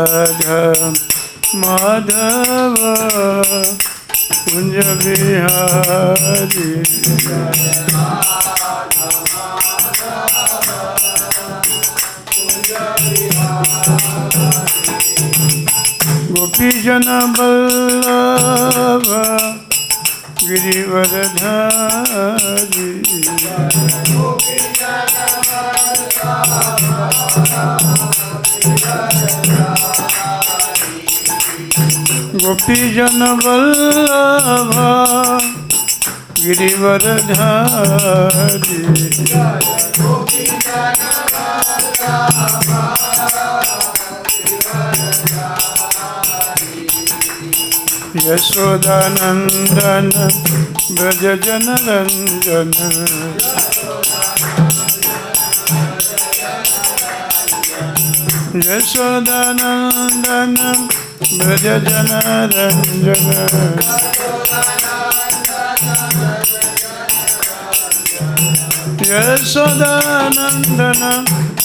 राधा माधव कुंज बिहारी। गोपीजन वल्लभ गिरिवरधारी। गोपीजन वल्लभ गिरिवरधारी। यशोदानंदन ब्रज जन रंजन। यशोदानंदन ब्रज जन रंजन। यशोदानंदन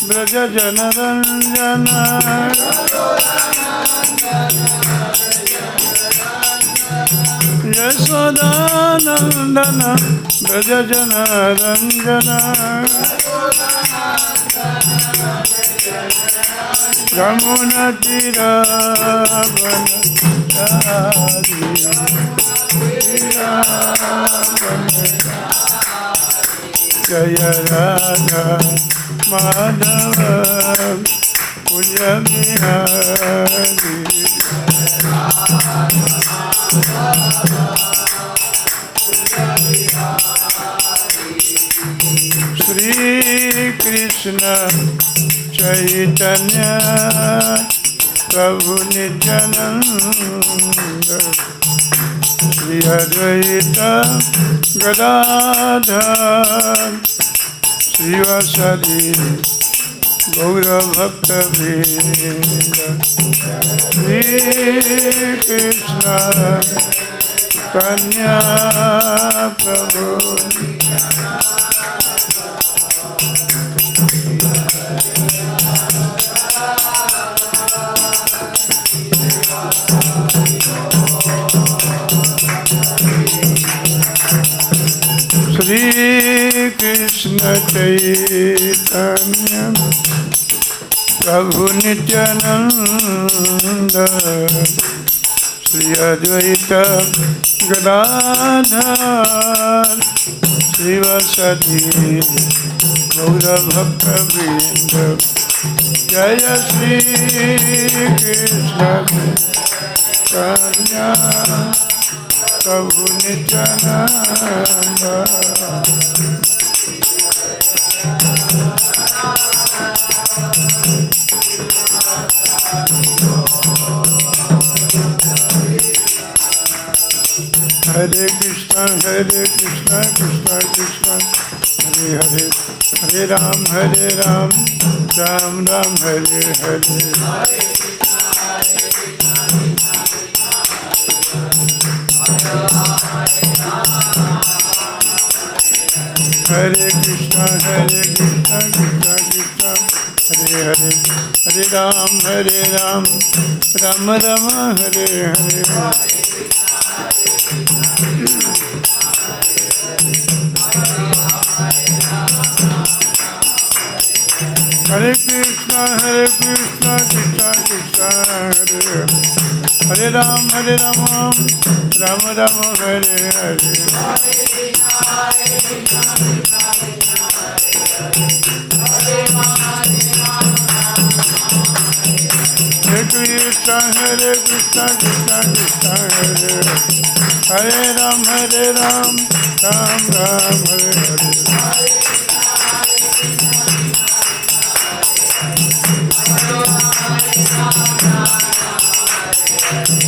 ब्रज जन रंजन। यशोदानंदन ब्रज जन रंजन। यमुना तीरावनचारी। जय राधा माधव कुंज बिहारी। श्री कृष्ण चैतन्य प्रभु नित्यानंद। श्री अद्वैत गदाधर श्रीवासदि गौरभक्तवृंद। श्री कृष्ण कन्या प्रभु। श्री कृष्ण चैतन्य प्रभु नित्यानंद। श्री अद्वैत गदाधर श्रीवासदि गौरभक्तवृंद। जय श्री कृष्ण कन्या प्रभु नित्यानंद। हरे कृष्ण कृष्ण कृष्ण हरे हरे, हरे राम राम राम हरे हरे। हरे कृष्ण कृष्ण कृष्ण हरे हरे, हरे राम राम राम हरे हरे। हरे कृष्ण कृष्ण कृष्ण हरे हरे, राम राम राम हरे हरे। हरे कृष्ण कृष्ण कृष्ण हरे हरे, राम राम राम हरे हरे।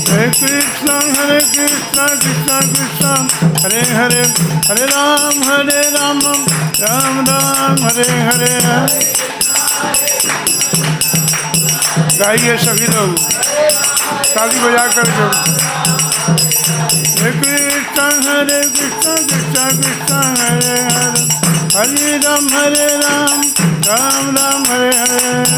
हरे कृष्ण कृष्ण कृष्ण हरे हरे, हरे राम राम राम हरे हरे। गाइए सभी लोग, ताली बजा कर जो। हरे कृष्ण कृष्ण कृष्ण हरे हरे, हरे Ram Ram Ram Hare Hare.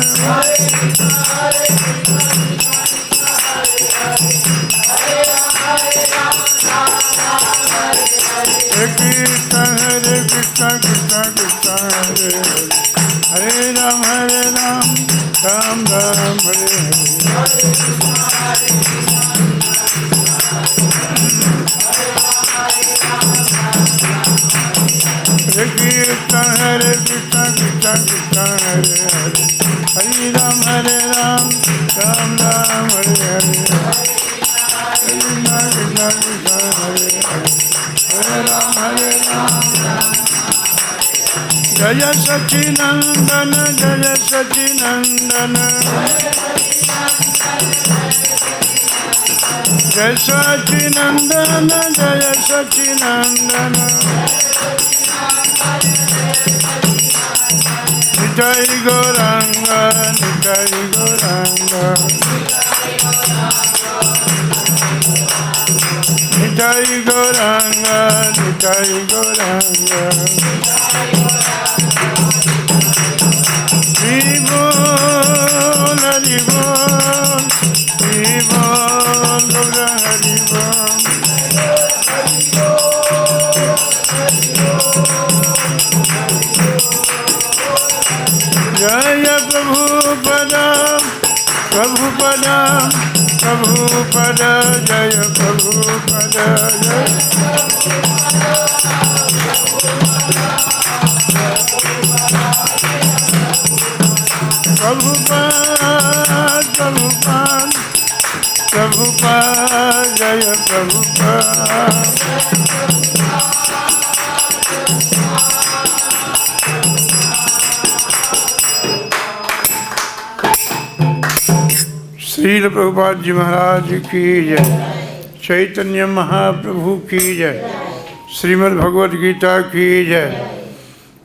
Krishna Krishna Hare Hare Hare Ram Hare Ram Ram Ram Hare Hare Krishna Krishna Krishna Hare Hare Hare Ram Hare Ram Jaya Sachinandana Jaya Sachinandana Jaya Sachinandana Jaya Sachinandana Nitai Gauranga Nitai Gauranga Nitai Gauranga Nitai Gauranga Hari Bol Hari Bol Hari Bol Gaura Hari Bol Jaya Prabhupada Prabhupada Prabhupada Jaya Prabhupada Jaya Prabhupada Prabhupada Prabhupada Jaya Prabhupada Srila Prabhupada ji महाराज की जय चैतन्य महाप्रभु की जय श्रीमद् भगवद गीता की जय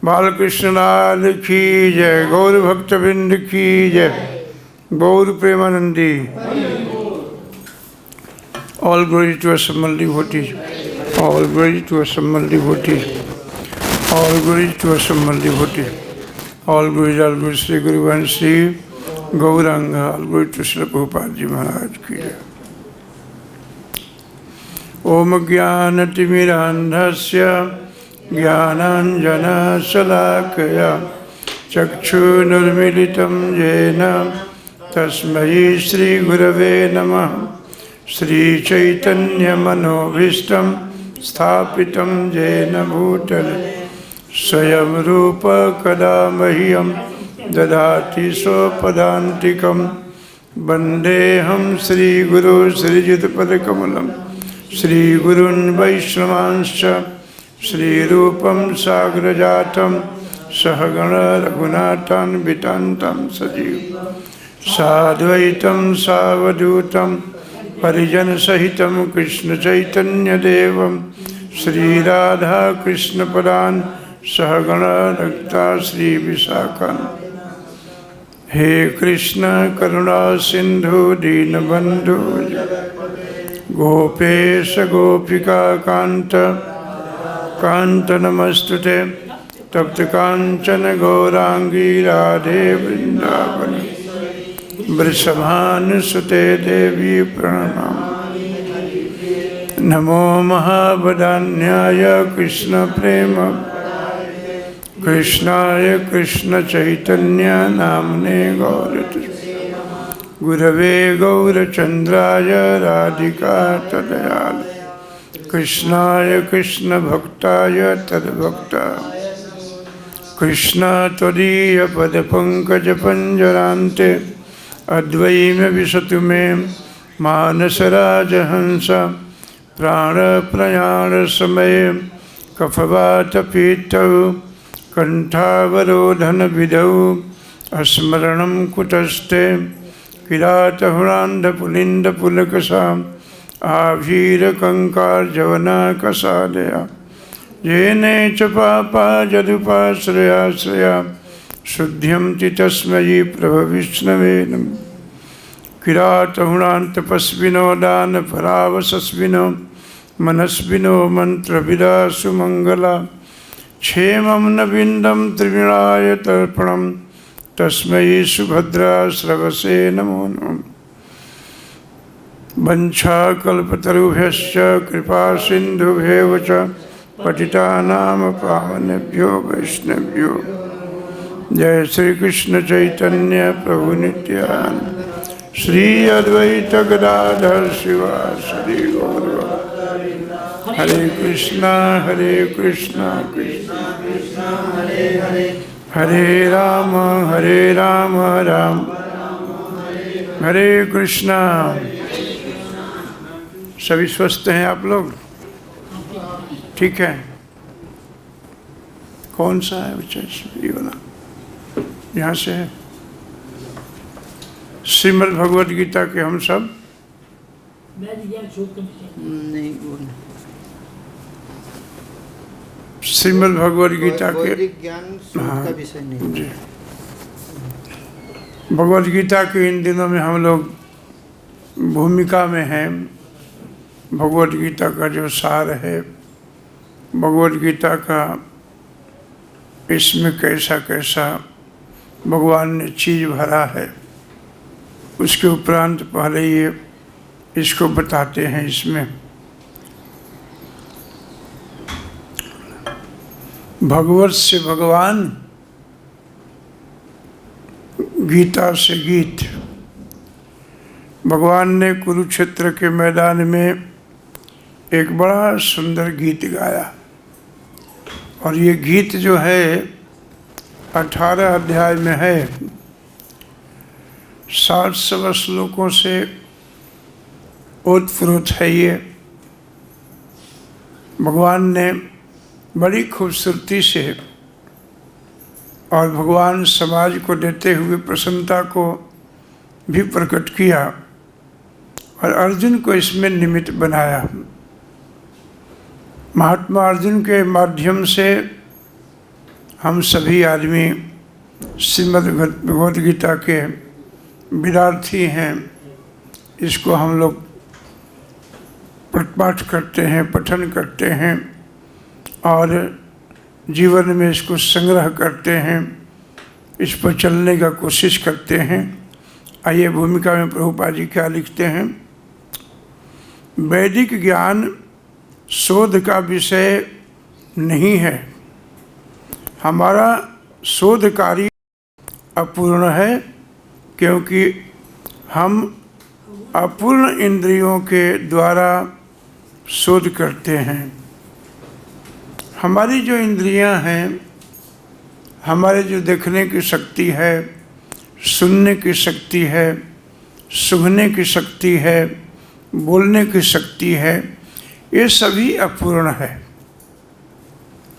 बालकृष्ण लाल की जय गौर भक्तवृंद की जय गौर Premanandi All glory to assembled devotees. All glory to assembled devotees. All glory to assembled devotees. All glory to Sri Guru and Sri Gauranga. All glory to Srila Prabhupada Ji Maharaj ki jai. Om Jnanatimidandhasya Jnananjana Salakaya Chakshunurmilitam Jena Tasmai Sri Gurave Namah Sri Chaitanya Manobhishtam Sthapitam Jena Bhutale Swayam Rupa Kadamahyam Dadati Sopadantikam Bandeham Sri Guru Sri Jitpadakamalam Sri Gurun Vaishnavanscha Sri Rupam Sagrajatam Sahagana Raghunatan Vitantam Sajiv Sadvaitam Savadutam Parijan Sahitam Krishna Chaitanya Devam Sri Radha Krishna Padan Sahagana Rakta Sri Visakan He Krishna Karuna Sindhu Dinabandhu Gopesha Gopika Kanta Kanta Namastute Tapta Kanchana Gaurangi Radhe Vrindavani Vrishabhanu Sute Devi Pranam Namo Mahabhadanyaya Krishna Prema Krishnaya Krishna Chaitanya Namne Gaurati Gurave Gaurachandraya Radhika Tadayal Krishnaya Krishna Bhaktaya Tadbhakta Krishna Tadiya Padapankaja Panjarante Advaime Visatume Manasaraja Hansa Prana Prayana Samaye Kafavata Pitau Kantavarodhana Vidau Asmaranam Kutaste Kirata Huranda Pulinda Pulakasa Avhira Kankar Javana Kasadaya Jene Chapapa Jadupa Sraya Sraya Shuddhyam Titasmayi Prabhavishnave Kirata Huranta Pasvino Dana Paravasasvino Manasvino Mantra Vidasu Mangala Chemam Navindam Trivinaya Tarpanam Tasmayi Subhadra Sravase Namo Namo Vancha Kalpatarubhyascha Kripa Sindhubhyevacha Patitanam Pavanebhyo Vaishnavyo Jai Sri Krishna Chaitanya Prabhu Nityananda Sri Advaita Gadadhar Shiva Sri Gaura Hare Krishna Krishna Krishna Hare Hare हरे राम राम हरे कृष्णा। सभी स्वस्थ हैं आप लोग? ठीक है। कौन सा है बच्चा? ये वाला यहाँ से है। श्रीमद् भगवद गीता के हम सब नहीं बोलना। श्रीमद् भगवद गीता के ज्ञान का विषय नहीं जी। भगवद गीता के इन दिनों में हम लोग भूमिका में हैं। भगवद गीता का जो सार है, भगवद गीता का इसमें कैसा कैसा भगवान ने चीज़ भरा है, उसके उपरांत पहले ये इसको बताते हैं। इसमें भगवत से भगवान, गीता से गीत। भगवान ने कुरुक्षेत्र के मैदान में एक बड़ा सुंदर गीत गाया, और ये गीत जो है 18 अध्याय में है। 60 श्लोकों से ओतप्रोत है ये। भगवान ने बड़ी खूबसूरती से और भगवान समाज को देते हुए प्रसन्नता को भी प्रकट किया, और अर्जुन को इसमें निमित्त बनाया। महात्मा अर्जुन के माध्यम से हम सभी आदमी श्रीमद् भगवद गीता के विद्यार्थी हैं। इसको हम लोग पाठ करते हैं, पठन करते हैं, और जीवन में इसको संग्रह करते हैं, इस पर चलने का कोशिश करते हैं। आइए भूमिका में प्रभुपाद जी क्या लिखते हैं। वैदिक ज्ञान शोध का विषय नहीं है। हमारा शोध कार्य अपूर्ण है, क्योंकि हम अपूर्ण इंद्रियों के द्वारा शोध करते हैं। हमारी जो इंद्रियां हैं, हमारे जो देखने की शक्ति है, सुनने की शक्ति है, सूंघने की शक्ति है, बोलने की शक्ति है, ये सभी अपूर्ण है।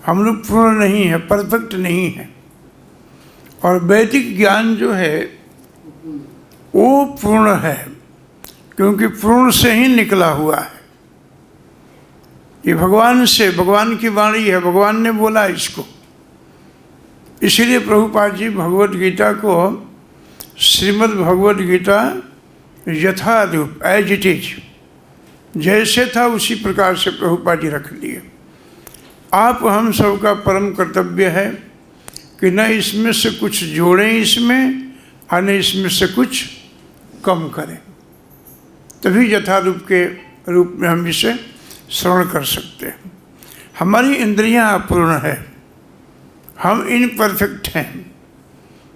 हम लोग पूर्ण नहीं है, परफेक्ट नहीं है। और वैदिक ज्ञान जो है वो पूर्ण है, क्योंकि पूर्ण से ही निकला हुआ है। ये भगवान से, भगवान की वाणी है, भगवान ने बोला इसको। इसीलिए प्रभुपाद जी भगवद गीता को श्रीमद् भगवद गीता यथा रूप, एज इट इज, जैसे था उसी प्रकार से प्रभुपाद जी रख लिए। आप हम सबका परम कर्तव्य है कि न इसमें से कुछ जोड़ें इसमें, और न इसमें से कुछ कम करें, तभी यथारूप के रूप में हम इसे श्रवण कर सकते हैं। हमारी इंद्रियां अपूर्ण है, हम इनपरफेक्ट हैं।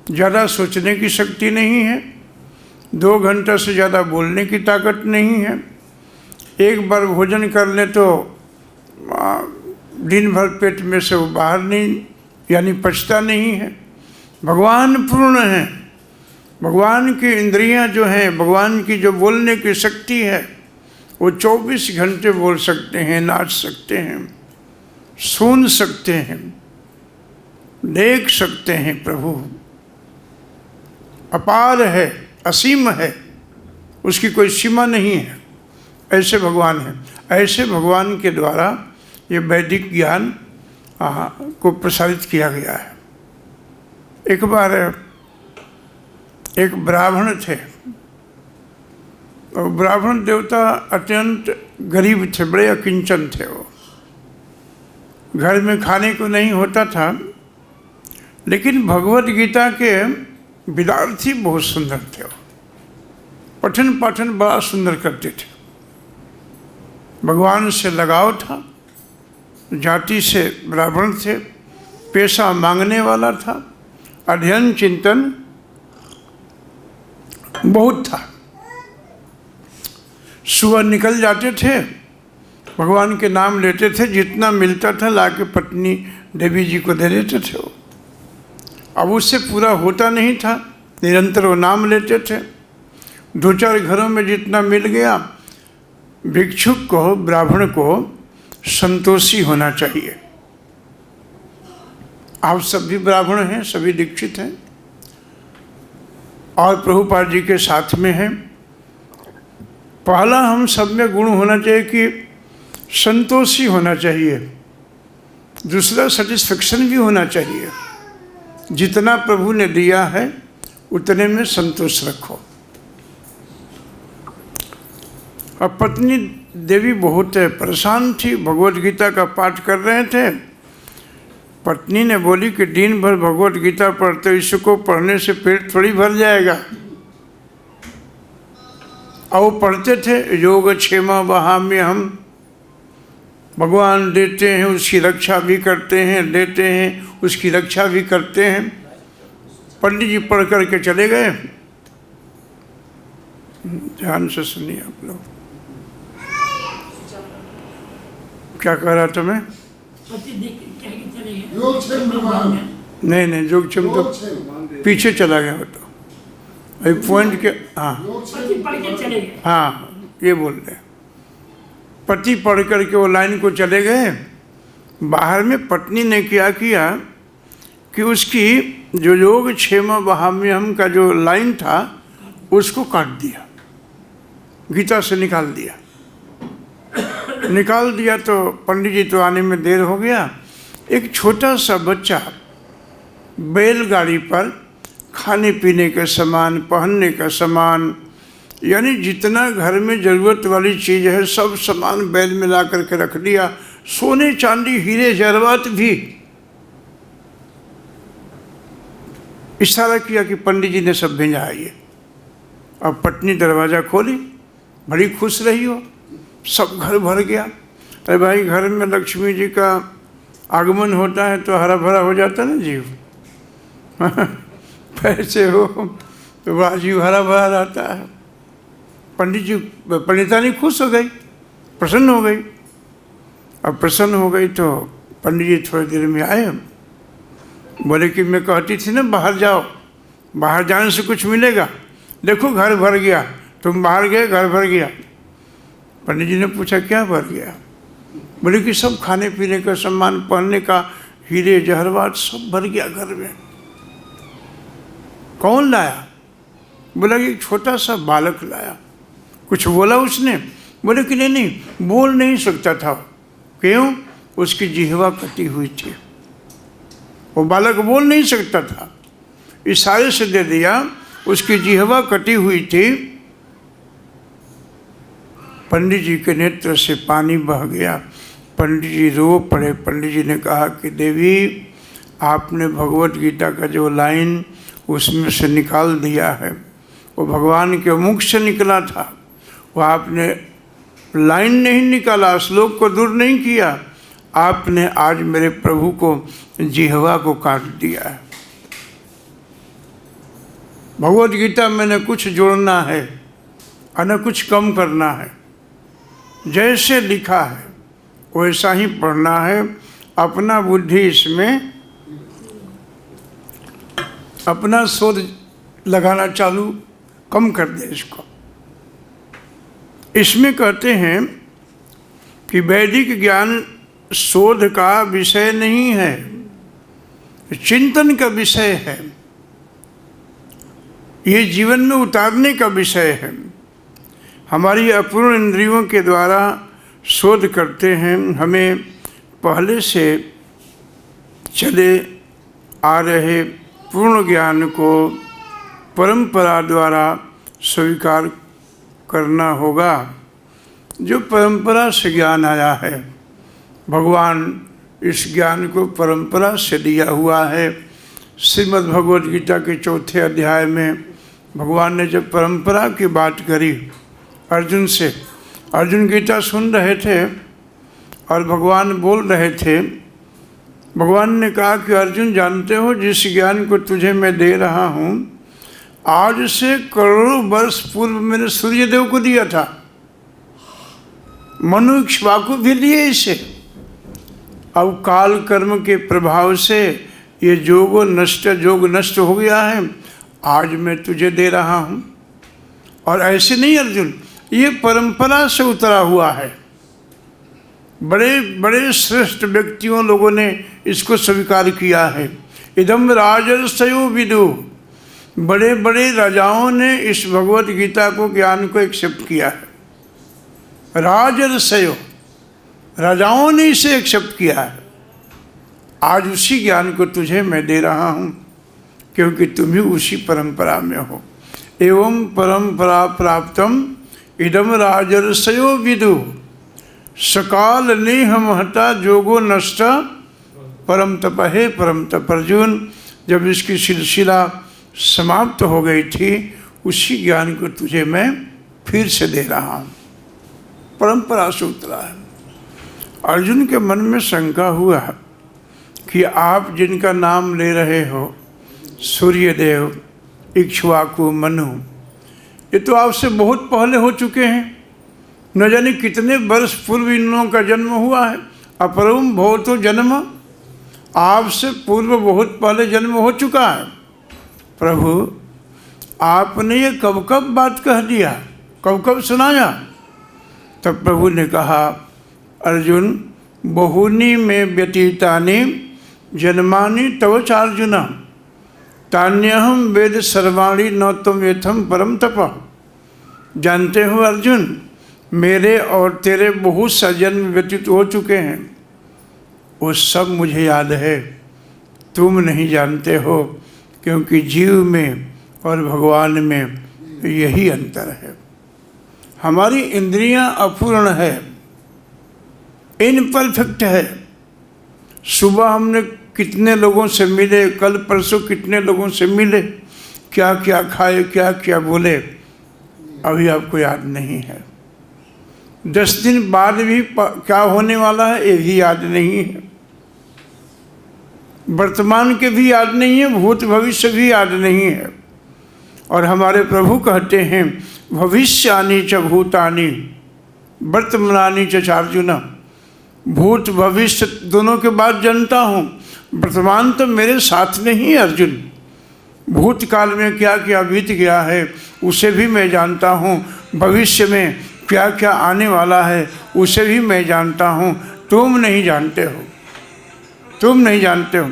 ज़्यादा सोचने की शक्ति नहीं है, 2 घंटा से ज़्यादा बोलने की ताकत नहीं है, एक बार भोजन कर ले तो दिन भर पेट में से वो बाहर नहीं, यानी पचता नहीं है। भगवान पूर्ण हैं। भगवान की इंद्रियां जो हैं, भगवान की जो बोलने की शक्ति है, वो 24 घंटे बोल सकते हैं, नाच सकते हैं, सुन सकते हैं, देख सकते हैं। प्रभु अपार है, असीम है, उसकी कोई सीमा नहीं है। ऐसे भगवान है। ऐसे भगवान के द्वारा ये वैदिक ज्ञान को प्रसारित किया गया है। एक बार एक ब्राह्मण थे, और ब्राह्मण देवता अत्यंत गरीब थे, बड़े अकिंचन थे। वो घर में खाने को नहीं होता था, लेकिन भगवद गीता के विद्यार्थी बहुत सुंदर थे। पठन पाठन बड़ा सुंदर करते थे। भगवान से लगाव था, जाति से ब्राह्मण थे, पेशा मांगने वाला था, अध्ययन चिंतन बहुत था। सुबह निकल जाते थे, भगवान के नाम लेते थे, जितना मिलता था लाके पत्नी देवी जी को दे देते थे वो। अब उससे पूरा होता नहीं था, निरंतर वो नाम लेते थे। 2-4 घरों में जितना मिल गया, भिक्षुक को, ब्राह्मण को संतोषी होना चाहिए। आप सब भी ब्राह्मण हैं, सभी दीक्षित हैं और प्रभुपाद जी के साथ में हैं। पहला हम सब में गुण होना चाहिए कि संतोषी होना चाहिए। दूसरा सेटिस्फेक्शन भी होना चाहिए। जितना प्रभु ने दिया है उतने में संतोष रखो। अब पत्नी देवी बहुत परेशान थी, भगवत गीता का पाठ कर रहे थे। पत्नी ने बोली कि दिन भर भगवत गीता पढ़ते, इसको पढ़ने से पेट थोड़ी भर जाएगा। और वो पढ़ते थे, योग क्षेमा वहाम्य हम, भगवान देते हैं उसकी रक्षा भी करते हैं, देते हैं उसकी रक्षा भी करते हैं। पंडित जी पढ़ करके चले गए। ध्यान से सुनिए आप लोग। क्या कह रहा था मैं? नहीं, जोगक्षेम तो पीछे चला गया वो तो। अभी पॉइंट के, हाँ ये बोल रहे। पति पढ़ करके वो लाइन को चले गए। बाहर में पत्नी ने क्या किया कि उसकी जो योग क्षेम वहाम्यहम का जो लाइन था उसको काट दिया, गीता से निकाल दिया। तो पंडित जी तो आने में देर हो गया। एक छोटा सा बच्चा बैलगाड़ी पर खाने पीने का सामान, पहनने का सामान, यानी जितना घर में ज़रूरत वाली चीज़ है सब सामान बैल में ला करके रख दिया। सोने चांदी हीरे जवाहरात भी। इशारा किया कि पंडित जी ने सब भेजा आइए। अब पत्नी दरवाज़ा खोली, बड़ी खुश रही हो, सब घर भर गया। अरे भाई, घर में लक्ष्मी जी का आगमन होता है तो हरा भरा हो जाता ना जीव। पैसे हो तो वह जीव हरा भरा रहता है। पंडित जी, पंडितानी खुश हो गई, प्रसन्न हो गई। अब प्रसन्न हो गई तो पंडित जी थोड़ी देर में आए। बोले कि मैं कहती थी ना बाहर जाओ, बाहर जाने से कुछ मिलेगा, देखो घर भर गया, तुम बाहर गए घर भर गया। पंडित जी ने पूछा क्या भर गया? बोले कि सब खाने पीने का सामान, पहनने का हीरे जवाहरात सब भर गया घर में। कौन लाया? बोला कि एक छोटा सा बालक लाया। कुछ बोला उसने? बोले कि नहीं, बोल नहीं सकता था। क्यों? उसकी जिह्वा कटी हुई थी, वो बालक बोल नहीं सकता था। इशारे से दे दिया, उसकी जिह्वा कटी हुई थी। पंडित जी के नेत्र से पानी बह गया। पंडित जी रो पड़े। पंडित जी ने कहा कि देवी, आपने भगवत गीता का जो लाइन उसमें से निकाल दिया है, वो भगवान के मुख से निकला था। वो आपने लाइन नहीं निकाला, श्लोक को दूर नहीं किया, आपने आज मेरे प्रभु को जिह्वा को काट दिया है। भगवत गीता में न कुछ जोड़ना है और न कुछ कम करना है। जैसे लिखा है वैसा ही पढ़ना है। अपना बुद्धि इसमें, अपना शोध लगाना चालू कम कर दे इसको। इसमें कहते हैं कि वैदिक ज्ञान शोध का विषय नहीं है, चिंतन का विषय है, ये जीवन में उतारने का विषय है। हमारी अपूर्ण इंद्रियों के द्वारा शोध करते हैं। हमें पहले से चले आ रहे पूर्ण ज्ञान को परंपरा द्वारा स्वीकार करना होगा। जो परंपरा से ज्ञान आया है, भगवान इस ज्ञान को परंपरा से दिया हुआ है। श्रीमद् भगवद गीता के 4थे अध्याय में भगवान ने जब परंपरा की बात करी अर्जुन से, अर्जुन गीता सुन रहे थे और भगवान बोल रहे थे। भगवान ने कहा कि अर्जुन, जानते हो जिस ज्ञान को तुझे मैं दे रहा हूँ, आज से करोड़ों वर्ष पूर्व मैंने सूर्यदेव को दिया था, मनु इक्ष्वाकु भी लिए इसे। अब काल कर्म के प्रभाव से ये जोग नष्ट हो गया है, आज मैं तुझे दे रहा हूँ। और ऐसे नहीं अर्जुन, ये परंपरा से उतरा हुआ है। बड़े बड़े श्रेष्ठ व्यक्तियों लोगों ने इसको स्वीकार किया है। इदम राजर्षयो विदु, बड़े बड़े राजाओं ने इस भगवत गीता को, ज्ञान को एक्सेप्ट किया है। राजर्षयो, राजाओं ने इसे एक्सेप्ट किया है। आज उसी ज्ञान को तुझे मैं दे रहा हूँ, क्योंकि तुम ही उसी परंपरा में हो। एवं परंपरा प्राप्तम इदम राजर्षयो विदु, सकाल नेह महता जोगो नष्ट परम तप। है परम तप अर्जुन, जब इसकी सिलसिला समाप्त हो गई थी, उसी ज्ञान को तुझे मैं फिर से दे रहा हूँ। परंपरा से उतरा है। अर्जुन के मन में शंका हुआ कि आप जिनका नाम ले रहे हो, सूर्यदेव, इक्ष्वाकु, मनु, ये तो आपसे बहुत पहले हो चुके हैं। न जाने कितने वर्ष पूर्व इन लोगों का जन्म हुआ है। अपरम भवतो जन्म, आपसे पूर्व बहुत पहले जन्म हो चुका है। प्रभु, आपने ये कब कब बात कह दिया, कब कब सुनाया? तब प्रभु ने कहा, अर्जुन, बहुनी में व्यतीतानि जन्मानि तव चार्जुन, तान्यहम वेद सर्वाणि न तुम यथम परम तप। जानते हो अर्जुन, मेरे और तेरे बहुत सा जन्म व्यतीत हो चुके हैं, वो सब मुझे याद है, तुम नहीं जानते हो, क्योंकि जीव में और भगवान में यही अंतर है। हमारी इंद्रियां अपूर्ण है, इनपरफेक्ट है। सुबह हमने कितने लोगों से मिले, कल परसों कितने लोगों से मिले, क्या क्या खाए, क्या क्या बोले, अभी आपको याद नहीं है। 10 दिन बाद भी क्या होने वाला है ये भी याद नहीं है। वर्तमान के भी याद नहीं है, भूत भविष्य भी याद नहीं है। और हमारे प्रभु कहते हैं, भविष्यानि च भूतानि वर्तमानानि च चार्जुन। भूत भविष्य दोनों के बाद जानता हूँ, वर्तमान तो मेरे साथ नहीं अर्जुन। भूतकाल में क्या क्या बीत गया है उसे भी मैं जानता हूँ, भविष्य में क्या क्या आने वाला है उसे भी मैं जानता हूँ। तुम नहीं जानते हो, तुम नहीं जानते हो।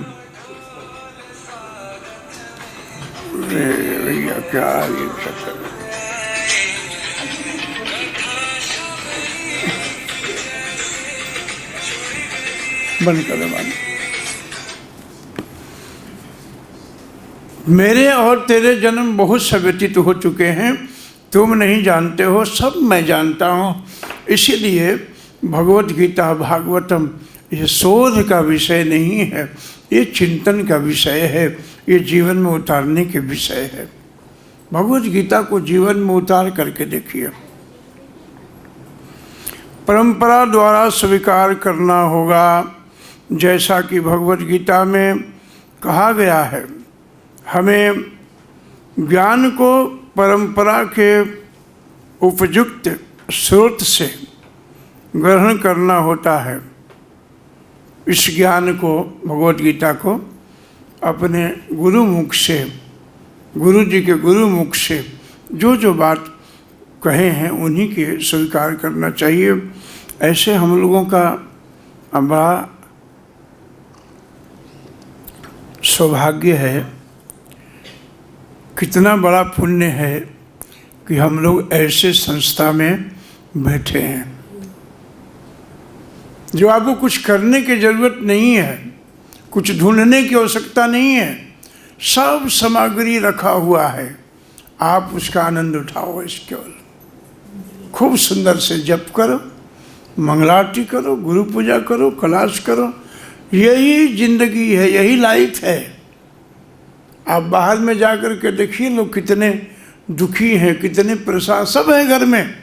भैया क्या ये चक्कर, बंद करो बंद। मेरे और तेरे जन्म बहुत से व्यतीत हो चुके हैं, तुम नहीं जानते हो, सब मैं जानता हूँ। इसीलिए भगवत गीता, भागवतम ये शोध का विषय नहीं है, ये चिंतन का विषय है, ये जीवन में उतारने के विषय है। भगवत गीता को जीवन में उतार करके देखिए। परंपरा द्वारा स्वीकार करना होगा, जैसा कि भगवत गीता में कहा गया है। हमें ज्ञान को परंपरा के उपयुक्त स्रोत से ग्रहण करना होता है। इस ज्ञान को, भगवत गीता को अपने गुरुमुख से, गुरु जी के गुरुमुख से जो जो बात कहे हैं उन्हीं के स्वीकार करना चाहिए। ऐसे हम लोगों का बड़ा सौभाग्य है, कितना बड़ा पुण्य है कि हम लोग ऐसे संस्था में बैठे हैं, जो आपको कुछ करने की ज़रूरत नहीं है, कुछ ढूंढने की आवश्यकता नहीं है, सब सामग्री रखा हुआ है, आप उसका आनंद उठाओ। इस केवल खूब सुंदर से जप करो, मंगलारती करो, गुरु पूजा करो, क्लास करो, यही जिंदगी है, यही लाइफ है। आप बाहर में जाकर के देखिए, लोग कितने दुखी हैं, कितने परेशान, सब है घर में,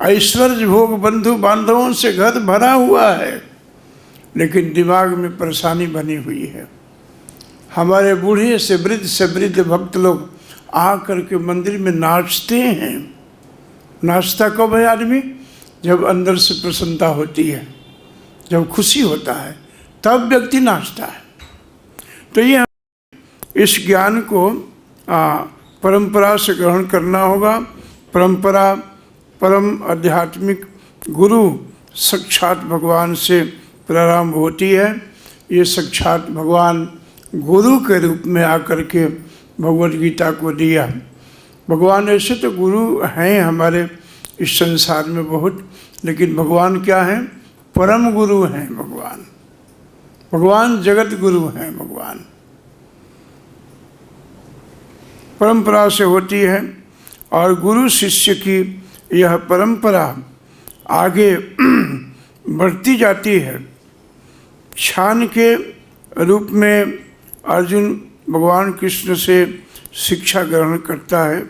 ऐश्वर्य भोग बंधु बांधवों से घर भरा हुआ है, लेकिन दिमाग में परेशानी बनी हुई है। हमारे बूढ़े से वृद्ध भक्त लोग आ करके मंदिर में नाचते हैं। नाचता कब है आदमी? जब अंदर से प्रसन्नता होती है, जब खुशी होता है, तब व्यक्ति नाचता है। तो ये इस ज्ञान को परंपरा से ग्रहण करना होगा। परंपरा परम आध्यात्मिक गुरु साक्षात भगवान से प्रारंभ होती है। ये साक्षात भगवान गुरु के रूप में आकर के भगवद गीता को दिया। भगवान ऐसे तो गुरु हैं हमारे इस संसार में बहुत, लेकिन भगवान क्या हैं? परम गुरु हैं भगवान। भगवान जगत गुरु हैं। भगवान परंपरा से होती है और गुरु शिष्य की यह परंपरा आगे बढ़ती जाती है। छान के रूप में अर्जुन भगवान कृष्ण से शिक्षा ग्रहण करता है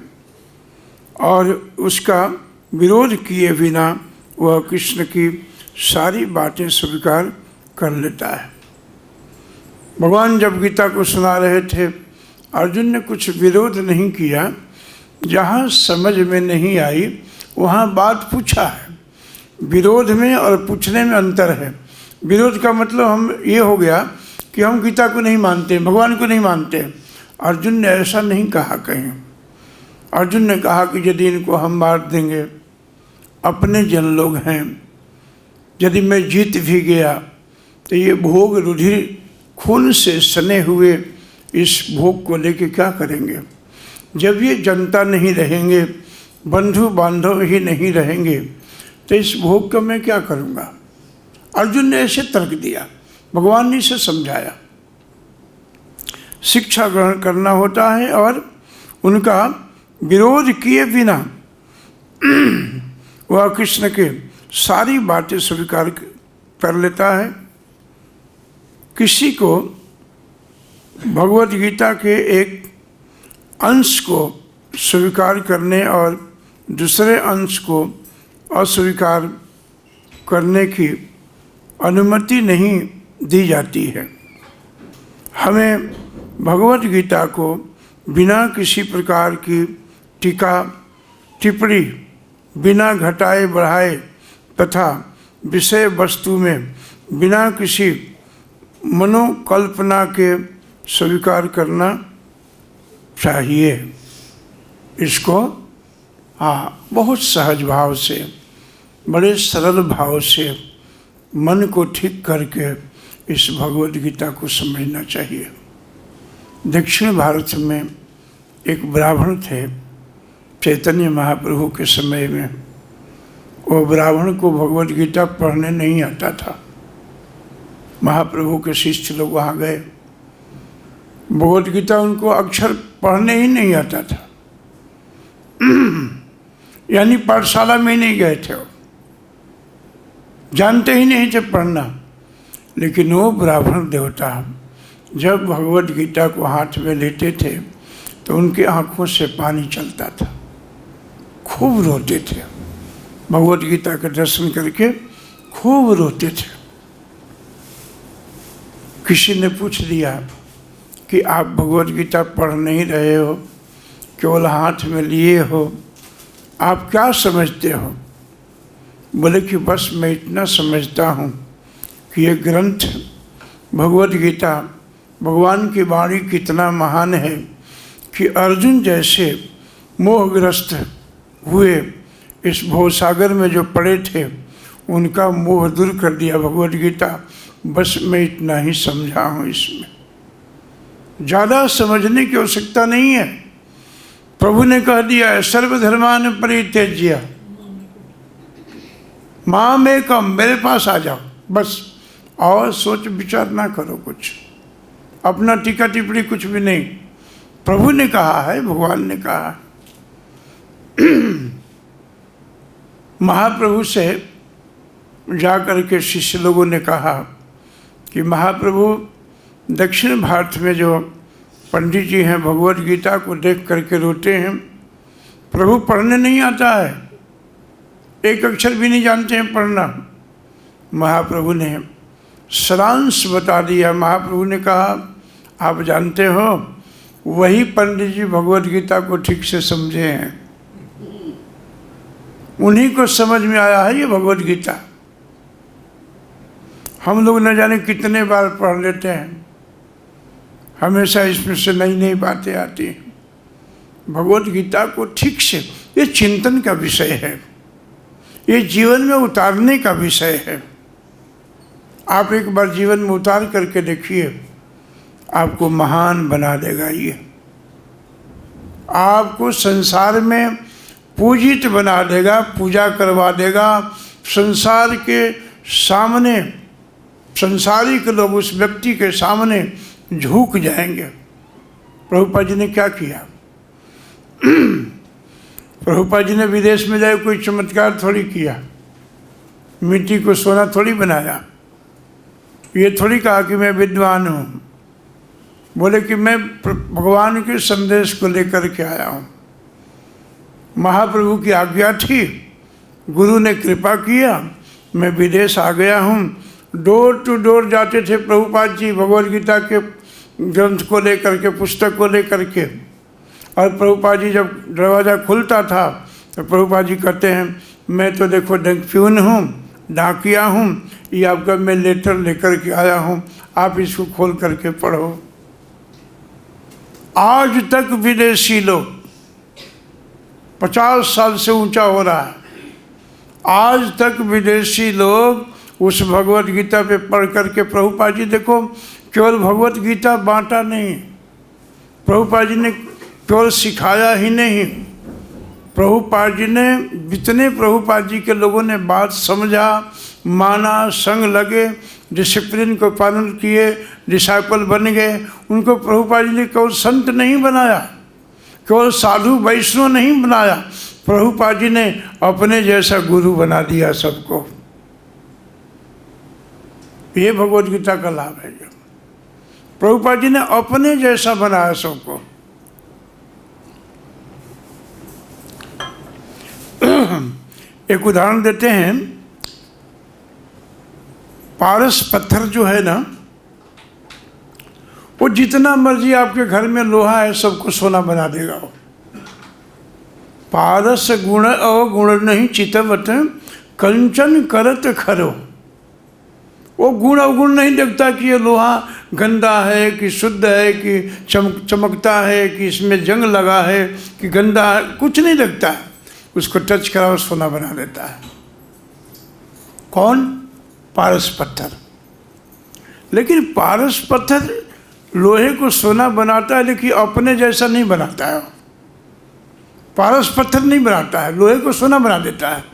और उसका विरोध किए बिना वह कृष्ण की सारी बातें स्वीकार कर लेता है। भगवान जब गीता को सुना रहे थे, अर्जुन ने कुछ विरोध नहीं किया। जहाँ समझ में नहीं आई वहाँ बात पूछा है। विरोध में और पूछने में अंतर है। विरोध का मतलब हम ये हो गया कि हम गीता को नहीं मानते, भगवान को नहीं मानते। अर्जुन ने ऐसा नहीं कहा कहीं। अर्जुन ने कहा कि यदि इनको हम मार देंगे, अपने जन लोग हैं, यदि मैं जीत भी गया तो ये भोग रुधिर खून से सने हुए इस भोग को लेके क्या करेंगे? जब ये जनता नहीं रहेंगे, बंधु बांधव ही नहीं रहेंगे, तो इस भोग का मैं क्या करूँगा? अर्जुन ने ऐसे तर्क दिया। भगवान ने इसे समझाया। शिक्षा ग्रहण करना होता है और उनका विरोध किए बिना वह कृष्ण के सारी बातें स्वीकार कर लेता है। किसी को भगवद गीता के एक अंश को स्वीकार करने और दूसरे अंश को अस्वीकार करने की अनुमति नहीं दी जाती है। हमें भगवद गीता को बिना किसी प्रकार की टीका टिप्पणी, बिना घटाए बढ़ाए तथा विषय वस्तु में बिना किसी मनोकल्पना के स्वीकार करना चाहिए। इसको बहुत सहज भाव से, बड़े सरल भाव से मन को ठीक करके इस भगवद गीता को समझना चाहिए। दक्षिण भारत में एक ब्राह्मण थे चैतन्य महाप्रभु के समय में। वो ब्राह्मण को भगवद गीता पढ़ने नहीं आता था। महाप्रभु के शिष्य लोग वहाँ गए, भगवद गीता उनको अक्षर पढ़ने ही नहीं आता था। यानी पाठशाला में ही नहीं गए थे, वो जानते ही नहीं थे पढ़ना। लेकिन वो ब्राह्मण देवता जब भगवद गीता को हाथ में लेते थे तो उनके आँखों से पानी चलता था, खूब रोते थे। भगवद गीता के दर्शन करके खूब रोते थे। किसी ने पूछ लिया कि आप भगवद गीता पढ़ नहीं रहे हो, केवल हाथ में लिए हो, आप क्या समझते हो? बोले कि बस मैं इतना समझता हूँ कि ये ग्रंथ भगवद गीता भगवान की वाणी कितना महान है कि अर्जुन जैसे मोहग्रस्त हुए इस भवसागर में जो पड़े थे उनका मोह दूर कर दिया भगवद गीता। बस मैं इतना ही समझा हूँ, इसमें ज़्यादा समझने की आवश्यकता नहीं है। प्रभु ने कह दिया है सर्वधर्मान परित्यज्य माम एकम, मेरे पास आ जाओ बस, और सोच विचार ना करो कुछ, अपना टीका टिप्पणी कुछ भी नहीं। प्रभु ने कहा है, भगवान ने कहा। महाप्रभु से जा कर के शिष्य लोगों ने कहा कि महाप्रभु दक्षिण भारत में जो पंडित जी हैं भगवद गीता को देख करके रोते हैं, प्रभु पढ़ने नहीं आता है, एक अक्षर भी नहीं जानते हैं पढ़ना। महाप्रभु ने सारांश बता दिया। महाप्रभु ने कहा आप जानते हो वही पंडित जी भगवद गीता को ठीक से समझे हैं, उन्हीं को समझ में आया है ये भगवद गीता। हम लोग न जाने कितने बार पढ़ लेते हैं, हमेशा इसमें से नई नई बातें आती हैं। भगवत गीता को ठीक से, ये चिंतन का विषय है, ये जीवन में उतारने का विषय है। आप एक बार जीवन में उतार करके देखिए, आपको महान बना देगा। ये आपको संसार में पूजित बना देगा, पूजा करवा देगा। संसार के सामने संसारिक लोग उस व्यक्ति के सामने झुक जाएंगे। प्रभुपाद जी ने क्या किया? प्रभुपाद जी ने विदेश में जाए कोई चमत्कार थोड़ी किया, मिट्टी को सोना थोड़ी बनाया, ये थोड़ी कहा कि मैं विद्वान हूँ। बोले कि मैं भगवान के संदेश को लेकर के आया हूँ। महाप्रभु की आज्ञा थी, गुरु ने कृपा किया, मैं विदेश आ गया हूँ। डोर टू डोर जाते थे प्रभुपाद जी भगवद गीता के ग्रंथ को लेकर के, पुस्तक को लेकर के। और प्रभुपाद जी जब दरवाज़ा खुलता था तो प्रभुपाद जी कहते हैं, मैं तो देखो प्यून हूँ, डाकिया हूँ, ये आपका मैं लेटर लेकर के आया हूँ, आप इसको खोल करके पढ़ो। आज तक विदेशी लोग 50 साल से ऊंचा हो रहा है, आज तक विदेशी लोग उस भगवत गीता पे पढ़ करके, प्रभुपाद जी देखो केवल भगवत गीता बांटा नहीं, प्रभुपाद जी ने केवल सिखाया ही नहीं, प्रभुपाद जी ने जितने प्रभुपाद जी के लोगों ने बात समझा, माना, संग लगे, डिसिप्लिन को पालन किए, डिसाइपल बन गए, उनको प्रभुपाद जी ने केवल संत नहीं बनाया, केवल साधु वैष्णव नहीं बनाया, प्रभुपाद जी ने अपने जैसा गुरु बना दिया सबको। ये भगवद गीता का लाभ है। जो प्रभुपाद जी ने अपने जैसा बनाया सबको। एक उदाहरण देते हैं, पारस पत्थर जो है ना, वो जितना मर्जी आपके घर में लोहा है सबको सोना बना देगा। वो पारस गुण अवगुण नहीं चितवत कंचन करत खरो। वो गुण अवगुण नहीं देखता कि ये लोहा गंदा है कि शुद्ध है, कि चमकता है, कि इसमें जंग लगा है कि गंदा है, कुछ नहीं देखता है। उसको टच करा और सोना बना देता है। कौन? पारस पत्थर। लेकिन पारस पत्थर लोहे को सोना बनाता है, लेकिन अपने जैसा नहीं बनाता है। पारस पत्थर नहीं बनाता है, लोहे को सोना बना देता है।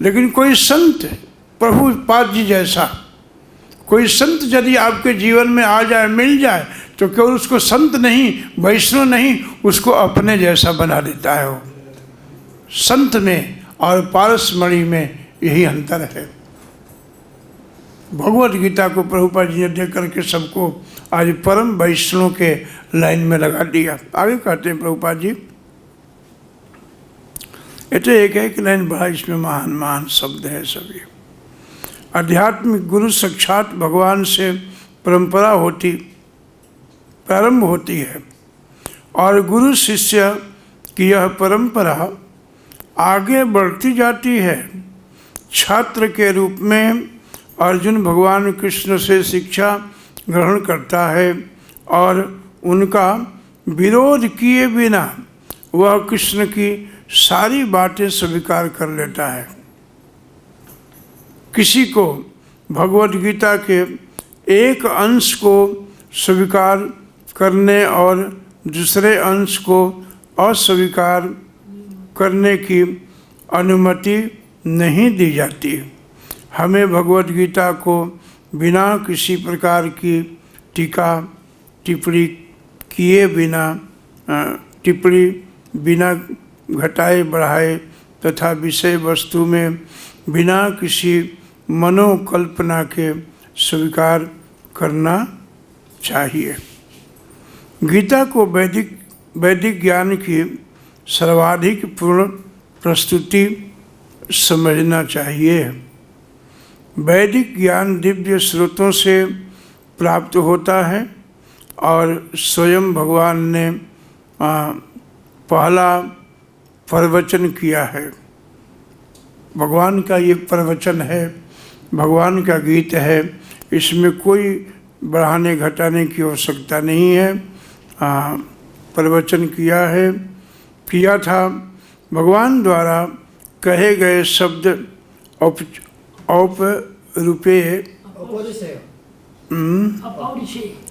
लेकिन कोई संत, प्रभुपाद जी जैसा कोई संत यदि आपके जीवन में आ जाए, मिल जाए, तो केवल उसको संत नहीं, वैष्णव नहीं, उसको अपने जैसा बना देता है। वो संत में और पारसमणि में यही अंतर है। भगवद गीता को प्रभुपाद जी ने देख करके सबको आज परम वैष्णव के लाइन में लगा दिया। आगे कहते हैं प्रभुपाद जी, ये तो एक लाइन बड़ा, इसमें महान महान शब्द है सभी। आध्यात्मिक गुरु साक्षात भगवान से प्रारंभ होती है और गुरु शिष्य की यह परंपरा आगे बढ़ती जाती है। छात्र के रूप में अर्जुन भगवान कृष्ण से शिक्षा ग्रहण करता है और उनका विरोध किए बिना वह कृष्ण की सारी बातें स्वीकार कर लेता है। किसी को भगवद गीता के एक अंश को स्वीकार करने और दूसरे अंश को अस्वीकार करने की अनुमति नहीं दी जाती। हमें भगवद गीता को बिना किसी प्रकार की टीका टिप्पणी किए बिना घटाए बढ़ाए तथा विषय वस्तु में बिना किसी मनोकल्पना के स्वीकार करना चाहिए। गीता को वैदिक ज्ञान की सर्वाधिक पूर्ण प्रस्तुति समझना चाहिए। वैदिक ज्ञान दिव्य स्रोतों से प्राप्त होता है और स्वयं भगवान ने पहला प्रवचन किया है। भगवान का ये प्रवचन है, भगवान का गीत है, इसमें कोई बढ़ाने घटाने की आवश्यकता नहीं है। प्रवचन किया था। भगवान द्वारा कहे गए शब्द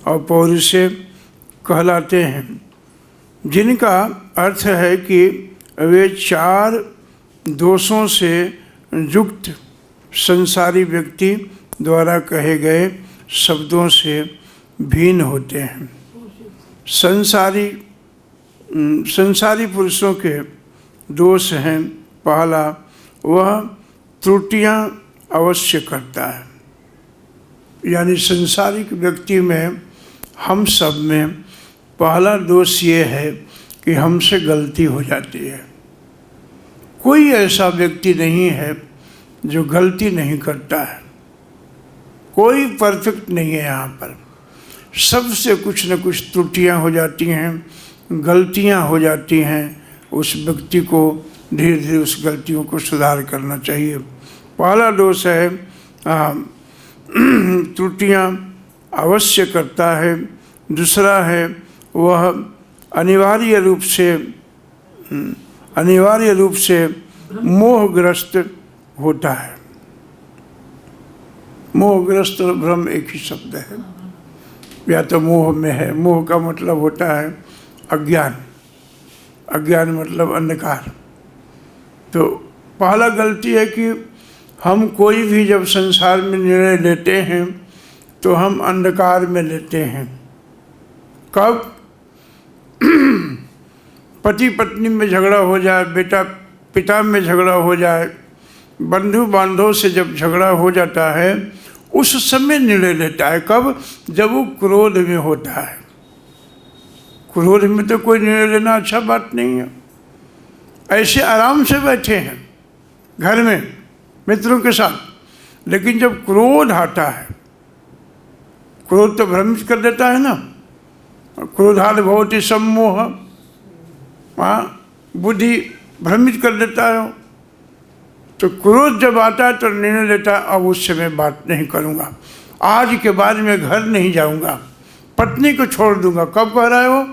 अपौरुषेय कहलाते हैं, जिनका अर्थ है कि वे 4 दोषों से युक्त संसारी व्यक्ति द्वारा कहे गए शब्दों से भिन्न होते हैं। संसारी पुरुषों के दोष हैं, पहला, वह त्रुटियां अवश्य करता है। यानी संसारिक व्यक्ति में, हम सब में पहला दोष ये है कि हमसे गलती हो जाती है। कोई ऐसा व्यक्ति नहीं है जो गलती नहीं करता है। कोई परफेक्ट नहीं है यहाँ पर। सबसे कुछ न कुछ त्रुटियाँ हो जाती हैं, गलतियाँ हो जाती हैं। उस व्यक्ति को धीरे धीरे उस गलतियों को सुधार करना चाहिए। पहला दोष है त्रुटियाँ अवश्य करता है। दूसरा है वह अनिवार्य रूप से मोहग्रस्त होता है। मोहग्रस्त और भ्रम एक ही शब्द है, या तो मोह में है। मोह का मतलब होता है अज्ञान, अज्ञान मतलब अंधकार। तो पहला गलती है कि हम कोई भी जब संसार में निर्णय लेते हैं तो हम अंधकार में लेते हैं। कब? पति पत्नी में झगड़ा हो जाए, बेटा पिता में झगड़ा हो जाए, बंधु बांधव से जब झगड़ा हो जाता है उस समय निर्णय लेता है। कब? जब वो क्रोध में होता है। क्रोध में तो कोई निर्णय लेना अच्छा बात नहीं है। ऐसे आराम से बैठे हैं घर में मित्रों के साथ, लेकिन जब क्रोध आता है, क्रोध तो भ्रमित कर देता है ना। क्रोधाद भवति सम्मोह, बुद्धि भ्रमित कर देता है। तो क्रोध जब आता है तो निर्णय लेता है, अब उससे मैं बात नहीं करूँगा, आज के बाद मैं घर नहीं जाऊँगा, पत्नी को छोड़ दूँगा। कब कह रहा है वो?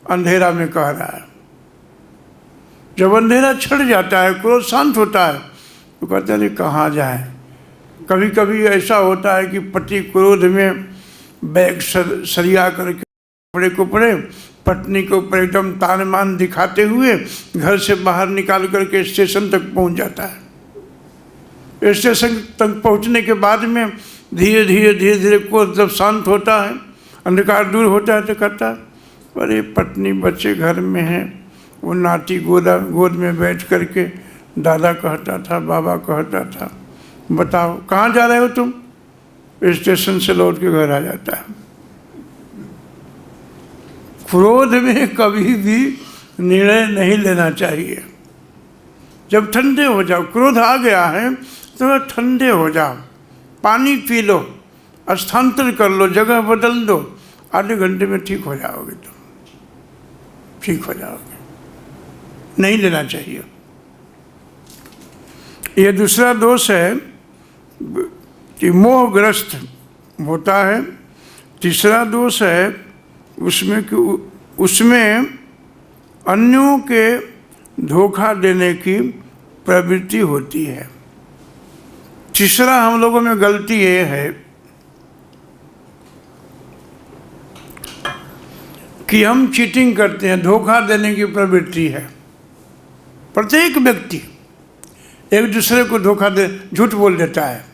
अंधेरा में कह रहा है। जब अंधेरा छड़ जाता है, क्रोध शांत होता है, तो कहते हैं कहाँ जाए। कभी कभी ऐसा होता है कि पति क्रोध में बैग सरिया करके कपड़े पत्नी के ऊपर एकदम तान मान दिखाते हुए घर से बाहर निकाल करके स्टेशन तक पहुंच जाता है। स्टेशन तक पहुंचने के बाद में धीरे धीरे क्रोध जब शांत होता है, अंधकार दूर होता है, तो कहता है अरे पत्नी बच्चे घर में हैं। वो नाती गोद में बैठ करके दादा कहता था, बाबा कहता था, बताओ कहाँ जा रहे हो तुम? स्टेशन से लौट के घर आ जाता है। क्रोध में कभी भी निर्णय नहीं लेना चाहिए। जब ठंडे हो जाओ, क्रोध आ गया है तो ठंडे हो जाओ, पानी पी लो, स्थानांतर कर लो, जगह बदल दो, आधे घंटे में ठीक हो जाओगे। तुम ठीक हो जाओगे। नहीं लेना चाहिए। यह दूसरा दोष है कि मोहग्रस्त होता है। तीसरा दोष है उसमें अन्यों के धोखा देने की प्रवृत्ति होती है। तीसरा हम लोगों में गलती ये है कि हम चीटिंग करते हैं, धोखा देने की प्रवृत्ति है। प्रत्येक व्यक्ति एक दूसरे को झूठ बोल देता है।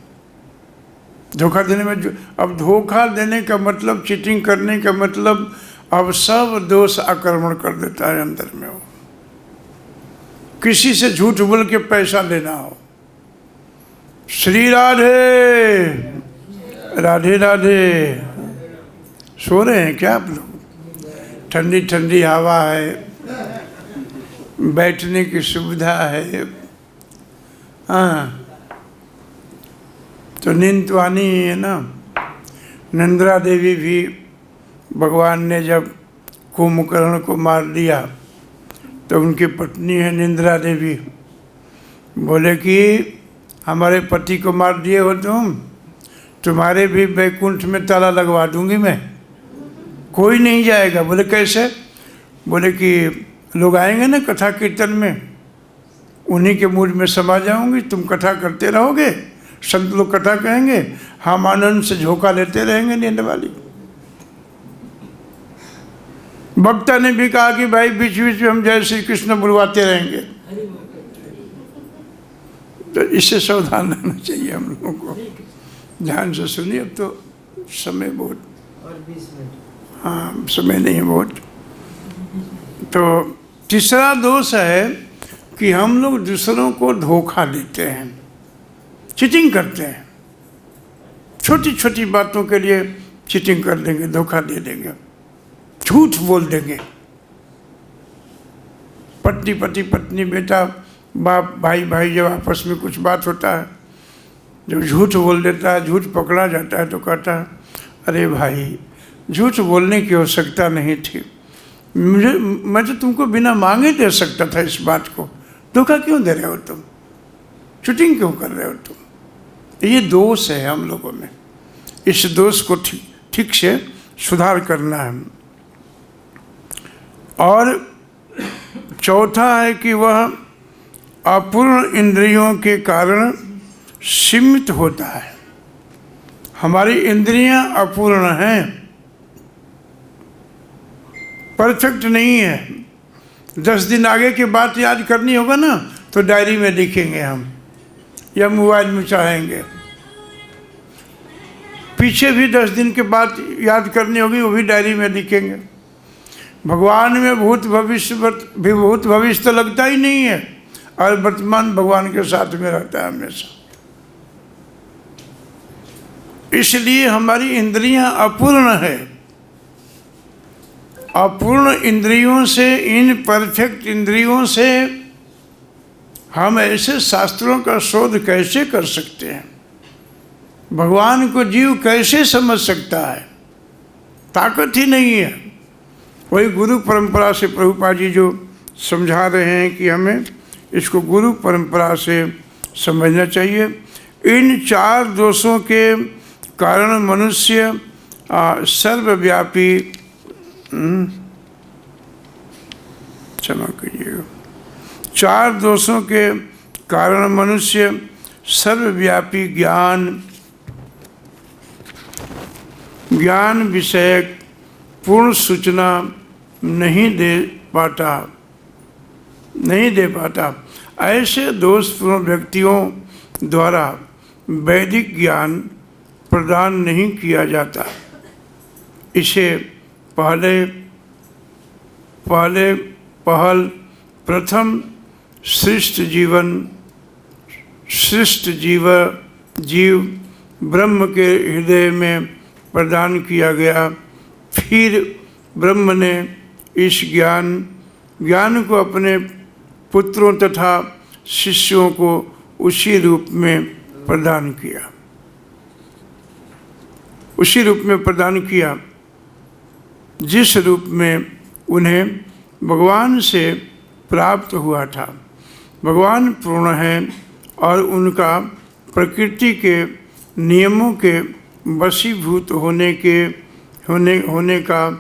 धोखा देने में अब धोखा देने का मतलब, चीटिंग करने का मतलब अब सब दोष आक्रमण कर देता है अंदर में। वो किसी से झूठ बोल के पैसा लेना हो, श्री राधे राधे राधे। सो रहे हैं क्या आप लोग? ठंडी ठंडी हवा है, बैठने की सुविधा है, हाँ, तो नींद तो आनी ही है ना। नंद्रा देवी भी भगवान ने जब कुंभकर्ण को मार दिया तो उनकी पत्नी है निंद्रा देवी, बोले कि हमारे पति को मार दिए हो तुम, तुम्हारे भी वैकुंठ में ताला लगवा दूंगी मैं, कोई नहीं जाएगा। बोले कैसे? बोले कि लोग आएंगे ना कथा कीर्तन में, उन्हीं के मूड में समा जाऊंगी। तुम कथा करते रहोगे, संत लोग कथा कहेंगे, हम आनंद से झोंका लेते रहेंगे नींद वाली। वक्ता ने भी कहा कि भाई बीच बीच में हम जय श्री कृष्ण बुलवाते रहेंगे। तो इससे सावधान रहना चाहिए हम लोगों को। ध्यान से सुनिए, अब तो समय बहुत, और 20 मिनट। हाँ समय नहीं है बहुत। तो तीसरा दोष है कि हम लोग दूसरों को धोखा देते हैं, चीटिंग करते हैं। छोटी छोटी बातों के लिए चीटिंग कर देंगे, धोखा दे देंगे, झूठ बोल देंगे। पत्नी पति, पत्नी बेटा, बाप भाई भाई, जब आपस में कुछ बात होता है, जब झूठ बोल देता है, झूठ पकड़ा जाता है तो कहता है अरे भाई झूठ बोलने की आवश्यकता नहीं थी, मैं तो तुमको बिना मांगे दे सकता था इस बात को, धोखा क्यों दे रहे हो तुम, चीटिंग क्यों कर रहे हो तुम। ये दोष है हम लोगों में, इस दोष को ठीक से सुधार करना है। और चौथा है कि वह अपूर्ण इंद्रियों के कारण सीमित होता है। हमारी इंद्रियां अपूर्ण हैं, परफेक्ट नहीं है। 10 दिन आगे की बात याद करनी होगा ना तो डायरी में लिखेंगे हम, या मोबाइल में चाहेंगे। पीछे भी 10 दिन के बाद याद करनी होगी, वो भी डायरी में लिखेंगे। भगवान में भूत भविष्य तो लगता ही नहीं है, और वर्तमान भगवान के साथ में रहता है हमेशा। इसलिए हमारी इंद्रियां अपूर्ण है। अपूर्ण इंद्रियों से, इन परफेक्ट इंद्रियों से हम ऐसे शास्त्रों का शोध कैसे कर सकते हैं? भगवान को जीव कैसे समझ सकता है? ताकत ही नहीं है। वही गुरु परंपरा से प्रभुपाद जी जो समझा रहे हैं कि हमें इसको गुरु परंपरा से समझना चाहिए। इन 4 दोषों के कारण मनुष्य सर्वव्यापी, क्षमा कीजिएगा, 4 दोषों के कारण मनुष्य सर्वव्यापी ज्ञान विषयक पूर्ण सूचना नहीं दे पाता। ऐसे दोषपूर्ण व्यक्तियों द्वारा वैदिक ज्ञान प्रदान नहीं किया जाता। इसे प्रथम जीव ब्रह्म के हृदय में प्रदान किया गया। फिर ब्रह्म ने इस ज्ञान को अपने पुत्रों तथा शिष्यों को उसी रूप में प्रदान किया जिस रूप में उन्हें भगवान से प्राप्त हुआ था। भगवान पूर्ण है और उनका प्रकृति के नियमों के वशीभूत होने का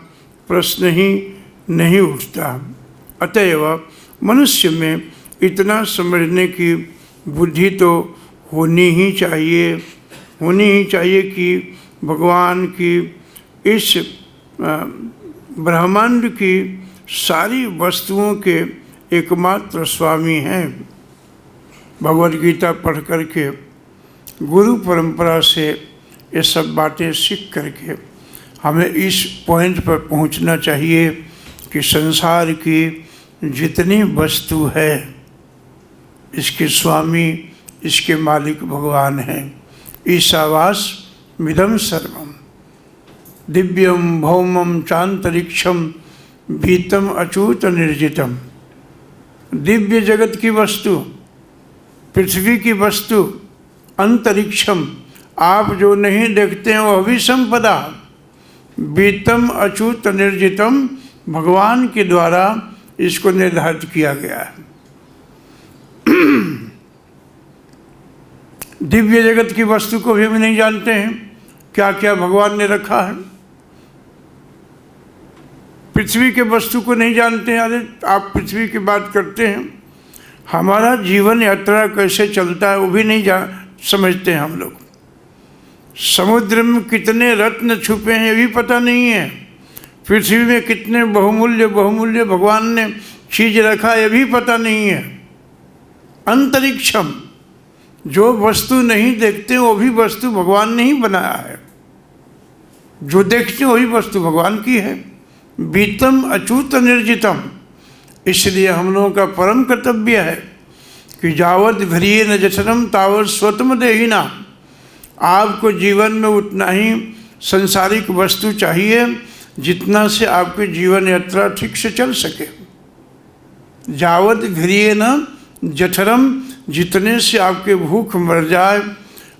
प्रश्न ही नहीं उठता। अतएव मनुष्य में इतना समझने की बुद्धि तो होनी ही चाहिए कि भगवान की इस ब्रह्मांड की सारी वस्तुओं के एकमात्र स्वामी हैं। भगवद गीता पढ़ करके, गुरु परंपरा से ये सब बातें सीख करके हमें इस पॉइंट पर पहुंचना चाहिए कि संसार की जितनी वस्तु है इसके स्वामी, इसके मालिक भगवान हैं। ईशावास मिदं सर्वम दिव्यम भौमम चांतरिक्षम भीतम अचूत निर्जितम। दिव्य जगत की वस्तु, पृथ्वी की वस्तु, अंतरिक्षम, आप जो नहीं देखते हैं वह भी संपदा, भीतम अचूत निर्जितम, भगवान के द्वारा इसको निर्धारित किया गया है। दिव्य जगत की वस्तु को भी हम नहीं जानते हैं, क्या क्या भगवान ने रखा है। पृथ्वी के वस्तु को नहीं जानते हैं। अरे आप पृथ्वी की बात करते हैं, हमारा जीवन यात्रा कैसे चलता है वो भी नहीं समझते हैं हम लोग। समुद्र में कितने रत्न छुपे हैं ये भी पता नहीं है। पृथ्वी में कितने बहुमूल्य बहुमूल्य भगवान ने चीज रखा ये भी पता नहीं है। अंतरिक्षम, जो वस्तु नहीं देखते वो भी वस्तु भगवान ने ही बनाया है, जो देखते वही वस्तु भगवान की है। बीतम अचूत निर्जितम, इसलिए हम लोगों का परम कर्तव्य है कि जावत भरिये न जठरम तावत स्वतम देहिना। आपको जीवन में उतना ही संसारिक वस्तु चाहिए जितना से आपकी जीवन यात्रा ठीक से चल सके। जावत भरिये न जठरम, जितने से आपके भूख मर जाए,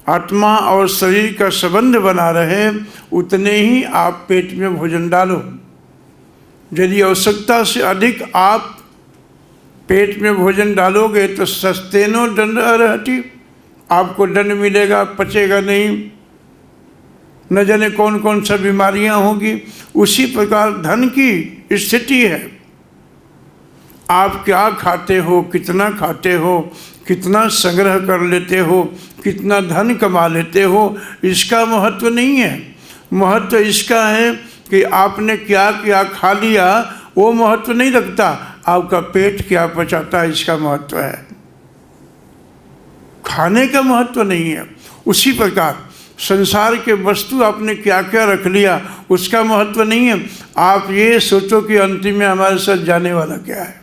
आत्मा और शरीर का संबंध बना रहे, उतने ही आप पेट में भोजन डालो। यदि आवश्यकता से अधिक आप पेट में भोजन डालोगे तो सस्तेनो दंड अरहति, आपको दंड मिलेगा, पचेगा नहीं, न जाने कौन कौन सा बीमारियां होगी। उसी प्रकार धन की स्थिति है। आप क्या खाते हो, कितना खाते हो, कितना संग्रह कर लेते हो, कितना धन कमा लेते हो, इसका महत्व नहीं है। महत्व इसका है कि आपने क्या क्या खा लिया, वो महत्व नहीं रखता। आपका पेट क्या पचाता है इसका महत्व है, खाने का महत्व नहीं है। उसी प्रकार संसार के वस्तु आपने क्या क्या रख लिया उसका महत्व नहीं है। आप ये सोचो कि अंतिम में हमारे साथ जाने वाला क्या है,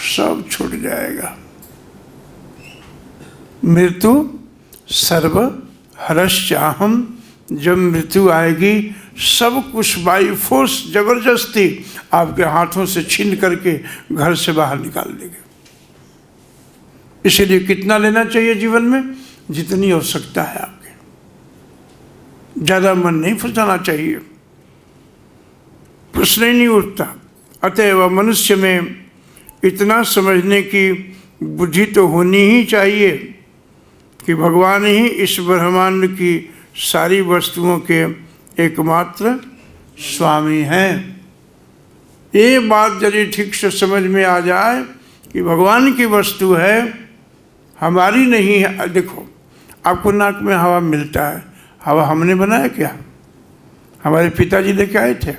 सब छूट जाएगा। मृत्यु सर्व हरश्चाहम, जब मृत्यु आएगी सब कुछ बाई फोर्स जबरदस्ती आपके हाथों से छीन करके घर से बाहर निकाल देंगे। इसीलिए कितना लेना चाहिए जीवन में, जितनी आवश्यकता है आपके, ज़्यादा मन नहीं फंसाना चाहिए, प्रश्न ही नहीं उठता। अतएव मनुष्य में इतना समझने की बुद्धि तो होनी ही चाहिए कि भगवान ही इस ब्रह्मांड की सारी वस्तुओं के एकमात्र स्वामी हैं। ये बात यदि ठीक से समझ में आ जाए कि भगवान की वस्तु है, हमारी नहीं है। देखो, आपको नाक में हवा मिलता है, हवा हमने बनाया क्या? हमारे पिताजी लेके आए थे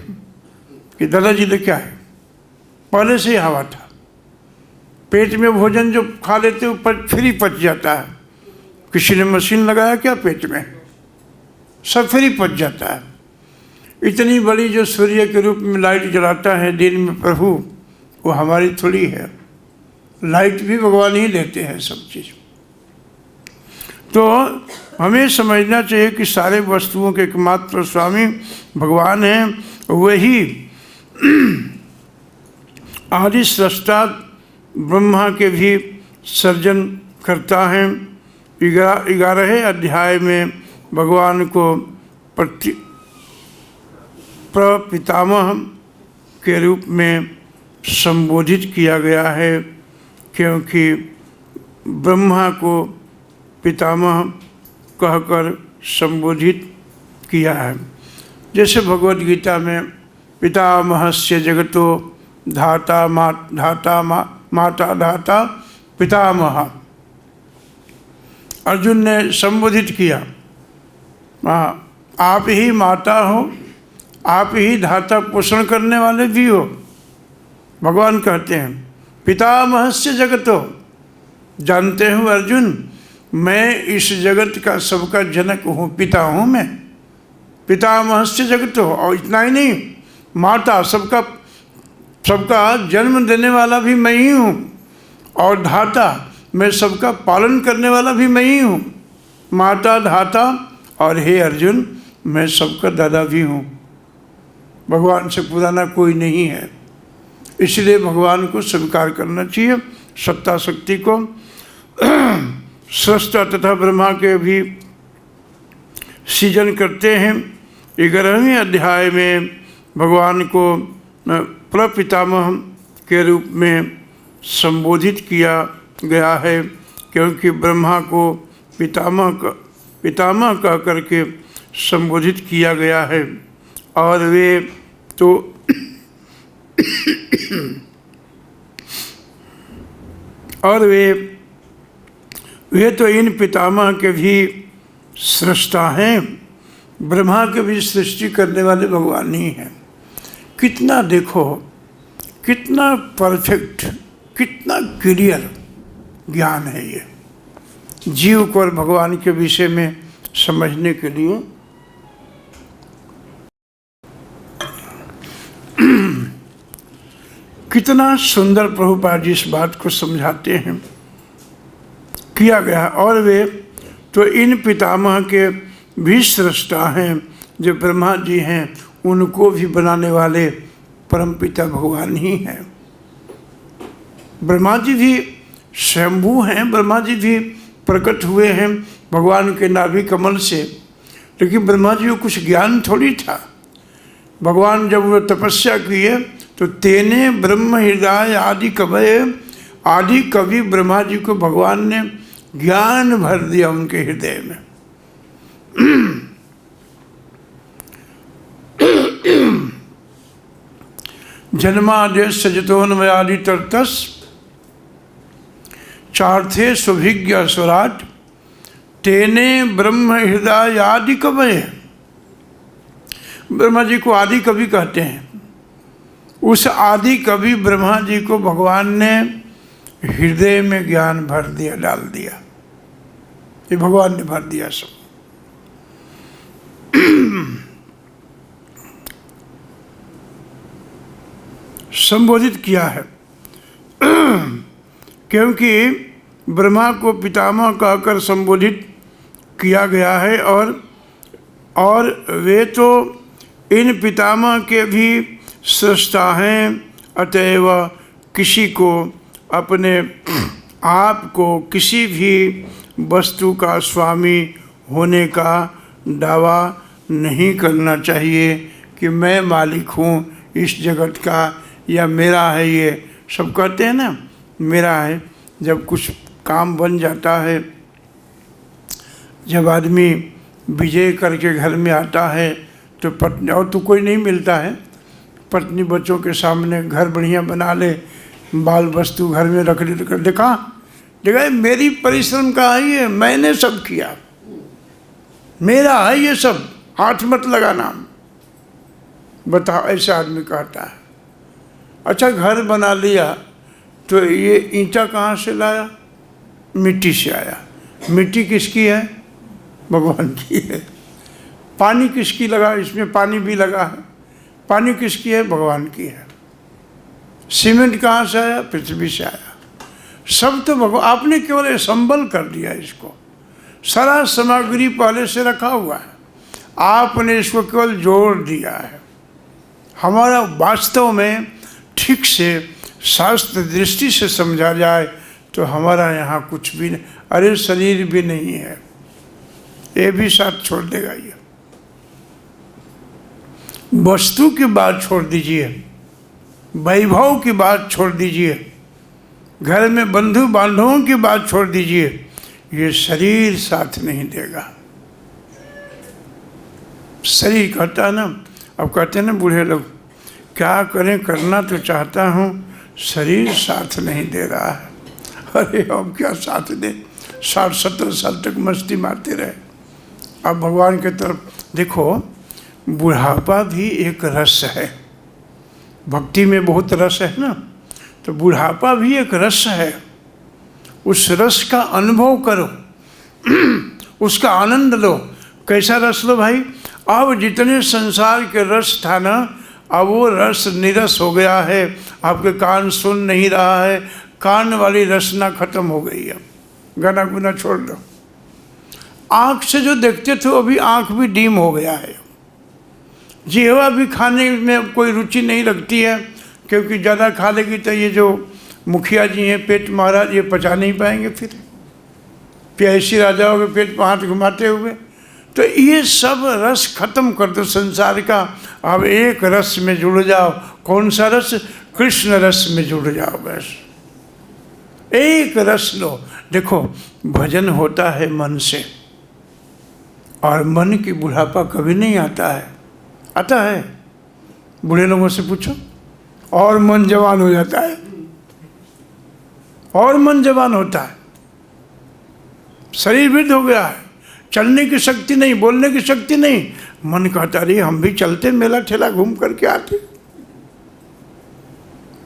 कि दादाजी लेके आए? पहले से ही हवा था। पेट में भोजन जो खा लेते हो फ्री पच जाता है। किसी ने मशीन लगाया क्या पेट में? सब फ्री पच जाता है। इतनी बड़ी जो सूर्य के रूप में लाइट जलाता है दिन में प्रभु, वो हमारी थोड़ी है। लाइट भी भगवान ही देते हैं सब चीज़। तो हमें समझना चाहिए कि सारे वस्तुओं के एकमात्र स्वामी भगवान हैं। वही आदि सृष्टा ब्रह्मा के भी सर्जन करता है। 11 अध्याय में भगवान को प्रपितामह के रूप में संबोधित किया गया है, क्योंकि ब्रह्मा को पितामह कहकर संबोधित किया है। जैसे भगवद गीता में पितामहस्य जगतो धाता माता धाता पितामह, अर्जुन ने संबोधित किया। आप ही माता हो, आप ही धाता पोषण करने वाले भी हो। भगवान कहते हैं पितामहस्य जगतो, जानते हो अर्जुन, मैं इस जगत का सबका जनक हूँ, पिता हूँ मैं। पितामहस्य जगतो, और इतना ही नहीं, माता, सबका जन्म देने वाला भी मैं ही हूँ, और धाता, मैं सबका पालन करने वाला भी मैं ही हूँ। माता, धाता, और हे अर्जुन, मैं सबका दादा भी हूँ। भगवान से पुराना कोई नहीं है। इसलिए भगवान को स्वीकार करना चाहिए, सत्ता शक्ति को। सृष्टा तथा ब्रह्मा के भी सृजन करते हैं। 11वें अध्याय में भगवान को प्रपितामह के रूप में संबोधित किया गया है, क्योंकि ब्रह्मा को पितामह पितामह कह करके संबोधित किया गया है। और वे तो और वे तो इन पितामह के भी सृष्टा हैं, ब्रह्मा के भी सृष्टि करने वाले भगवान ही हैं। कितना देखो, कितना परफेक्ट, कितना क्लियर ज्ञान है ये जीव को और भगवान के विषय में समझने के लिए। कितना सुंदर प्रभुपाद जी इस बात को समझाते हैं, किया गया। और वे तो इन पितामह के भी सृष्टा हैं, जो ब्रह्मा जी हैं उनको भी बनाने वाले परमपिता भगवान ही हैं। ब्रह्मा जी भी स्वयंभू हैं, ब्रह्मा जी भी प्रकट हुए हैं भगवान के नाभि कमल से, लेकिन ब्रह्मा जी को कुछ ज्ञान थोड़ी था। भगवान जब वो तपस्या किए तो तेने ब्रह्म हृदय आदि कवि ब्रह्मा जी को भगवान ने ज्ञान भर दिया उनके हृदय में। जन्मादेश सजतोन्मयादि तरतस चार्थे सुभिज्ञ स्वराट तेने ब्रह्म हृदय आदि कवये। ब्रह्मा जी को आदि कवि कहते हैं। उस आदि कवि ब्रह्मा जी को भगवान ने हृदय में ज्ञान भर दिया, डाल दिया। ये भगवान ने भर दिया सब। संबोधित किया है क्योंकि ब्रह्मा को पितामह कहकर संबोधित किया गया है। और वे तो इन पितामह के भी सृष्टा हैं, अतएव किसी को अपने आप को किसी भी वस्तु का स्वामी होने का दावा नहीं करना चाहिए कि मैं मालिक हूँ इस जगत का, या मेरा है। ये सब कहते हैं ना, मेरा है। जब कुछ काम बन जाता है, जब आदमी विजय करके घर में आता है तो पत्नी और तो कोई नहीं मिलता है, पत्नी बच्चों के सामने घर बढ़िया बना ले, बाल वस्तु घर में रख ले, देखा मेरी परिश्रम का है ये, मैंने सब किया, मेरा है ये सब, हाथ मत लगाना। बताओ, ऐसा आदमी कहता है। अच्छा, घर बना लिया तो ये ईंटा कहाँ से लाया? मिट्टी से आया। मिट्टी किसकी है? भगवान की है। पानी किसकी लगा? इसमें पानी भी लगा है। पानी किसकी है? भगवान की है। सीमेंट कहाँ से आया? पृथ्वी से आया। सब तो भगवान, आपने केवल संबल कर दिया इसको। सारा सामग्री पहले से रखा हुआ है, आपने इसको केवल जोड़ दिया है। हमारा वास्तव में ठीक से शास्त्र दृष्टि से समझा जाए तो हमारा यहाँ कुछ भी नहीं। अरे शरीर भी नहीं है, ये भी साथ छोड़ देगा। ये वस्तु की बात छोड़ दीजिए, वैभव की बात छोड़ दीजिए, घर में बंधु बांधवों की बात छोड़ दीजिए, ये शरीर साथ नहीं देगा। शरीर कहता है ना, अब कहते हैं ना बूढ़े लोग, क्या करें, करना तो चाहता हूँ, शरीर साथ नहीं दे रहा है। अरे अब क्या साथ दे, 60-70 साल तक मस्ती मारते रहे। अब भगवान के तरफ देखो, बुढ़ापा भी एक रस है। भक्ति में बहुत रस है ना, तो बुढ़ापा भी एक रस है। उस रस का अनुभव करो, उसका आनंद लो। कैसा रस लो भाई? अब जितने संसार के रस था ना, अब वो रस निरस हो गया है। आपके कान सुन नहीं रहा है, कान वाली रसना खत्म हो गई है। गाना गुना छोड़ दो। आँख से जो देखते थे अभी आँख भी डीम हो गया है। जिह्वा भी खाने में कोई रुचि नहीं रखती है, क्योंकि ज़्यादा खा लेगी तो ये जो मुखिया जी हैं पेट महाराज, ये पचा नहीं पाएंगे। फिर प्यासी राजाओं के पेट पर हाथ घुमाते हुए, तो ये सब रस खत्म कर दो संसार का। अब एक रस में जुड़ जाओ। कौन सा रस? कृष्ण रस में जुड़ जाओ। बस एक रस लो। देखो, भजन होता है मन से, और मन की बुढ़ापा कभी नहीं आता है। आता है? बूढ़े लोगों से पूछो, और मन जवान हो जाता है, और मन जवान होता है। शरीर वृद्ध हो गया है, चलने की शक्ति नहीं, बोलने की शक्ति नहीं। मन कहता रही हम भी चलते, मेला ठेला घूम करके आते।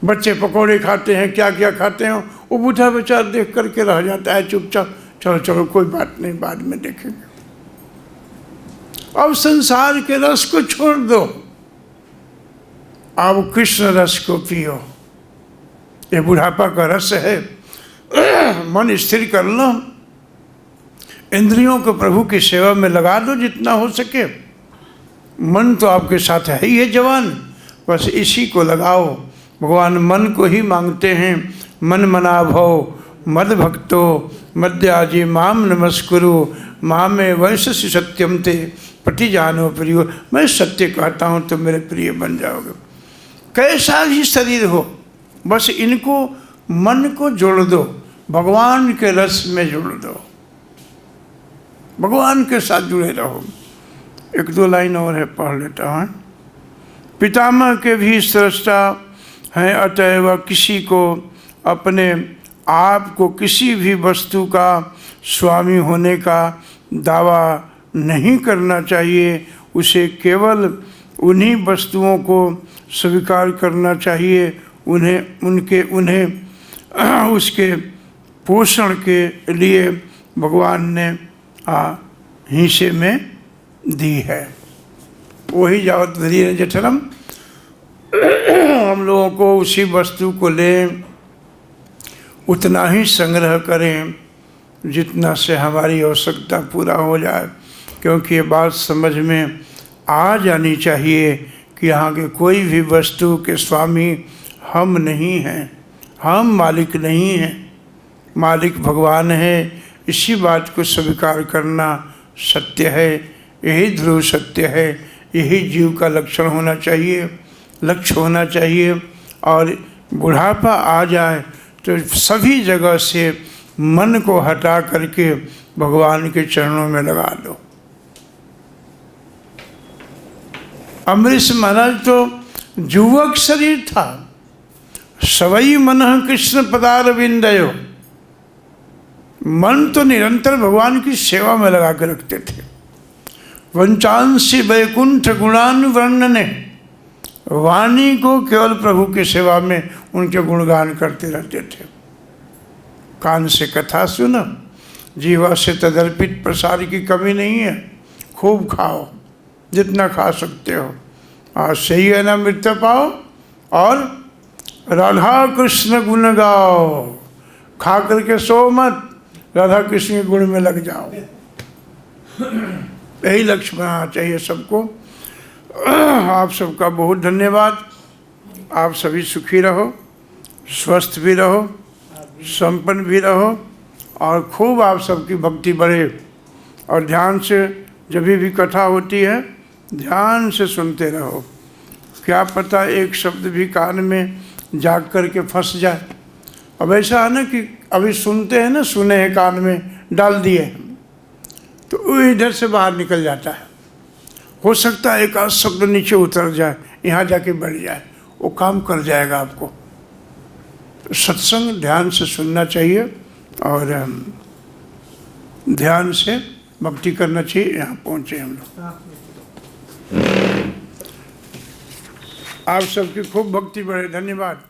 बच्चे पकौड़े खाते हैं, क्या क्या खाते हैं, वो बूढ़ा बेचारा देख करके रह जाता है चुपचाप। चलो चलो कोई बात नहीं, बाद में देखेंगे। अब संसार के रस को छोड़ दो, अब कृष्ण रस को पियो। ये बुढ़ापा का रस है। मन स्थिर कर लो, इंद्रियों को प्रभु की सेवा में लगा दो जितना हो सके। मन तो आपके साथ है ही है जवान, बस इसी को लगाओ। भगवान मन को ही मांगते हैं। मन मना भव मद भक्तो मद्याजी माम नमस्कुरु मामे वैश्य सत्यम ते पति जानो प्रियो। मैं सत्य कहता हूँ तो मेरे प्रिय बन जाओगे। कैसा भी शरीर हो, बस इनको मन को जोड़ दो, भगवान के रस में जोड़ दो, भगवान के साथ जुड़े रहो। एक दो लाइन और है, पढ़ लेता हूँ। पितामह के भी सृष्टा हैं, अतएव किसी को अपने आप को किसी भी वस्तु का स्वामी होने का दावा नहीं करना चाहिए। उसे केवल उन्हीं वस्तुओं को स्वीकार करना चाहिए उन्हें उसके पोषण के लिए भगवान ने हिस्से में दी है। वही जावत धीरे जठरम, हम लोगों को उसी वस्तु को लें, उतना ही संग्रह करें जितना से हमारी आवश्यकता पूरा हो जाए। क्योंकि ये बात समझ में आ जानी चाहिए कि यहाँ के कोई भी वस्तु के स्वामी हम नहीं हैं, हम मालिक नहीं हैं, मालिक भगवान है। इसी बात को स्वीकार करना सत्य है, यही ध्रुव सत्य है, यही जीव का लक्षण होना चाहिए, लक्ष्य होना चाहिए। और बुढ़ापा आ जाए तो सभी जगह से मन को हटा करके भगवान के चरणों में लगा दो। अमरीश महाराज तो युवक शरीर था, सवई मन कृष्ण पदारविंदयो, मन तो निरंतर भगवान की सेवा में लगा के रखते थे। वंचांसी वैकुंठ गुणानुवर्णने, वाणी को केवल प्रभु की सेवा में उनके गुणगान करते रहते थे। कान से कथा सुनो, जीवा से तदर्पित प्रसाद की कमी नहीं है। खूब खाओ, जितना खा सकते हो। आज सही है ना, मृत्यु पाओ और राधा कृष्ण गुण गाओ। खा करके सो मत, राधा कृष्ण के गुण में लग जाओ। यही लक्ष्य बनाना चाहिए सबको। आप सबका बहुत धन्यवाद। आप सभी सुखी रहो, स्वस्थ भी रहो, संपन्न भी रहो और खूब आप सबकी भक्ति बढ़े। और ध्यान से जब भी कथा होती है ध्यान से सुनते रहो। क्या पता एक शब्द भी कान में जाग करके फंस जाए। अब ऐसा है ना कि अभी सुनते हैं ना, सुने हैं कान में डाल दिए तो वो इधर से बाहर निकल जाता है। हो सकता है एक आध शब्द नीचे उतर जाए, यहाँ जाके बैठ जाए, वो काम कर जाएगा आपको। तो सत्संग ध्यान से सुनना चाहिए और ध्यान से भक्ति करना चाहिए। यहाँ पहुँचे हम लोग। आप सबकी खूब भक्ति बढ़े। धन्यवाद।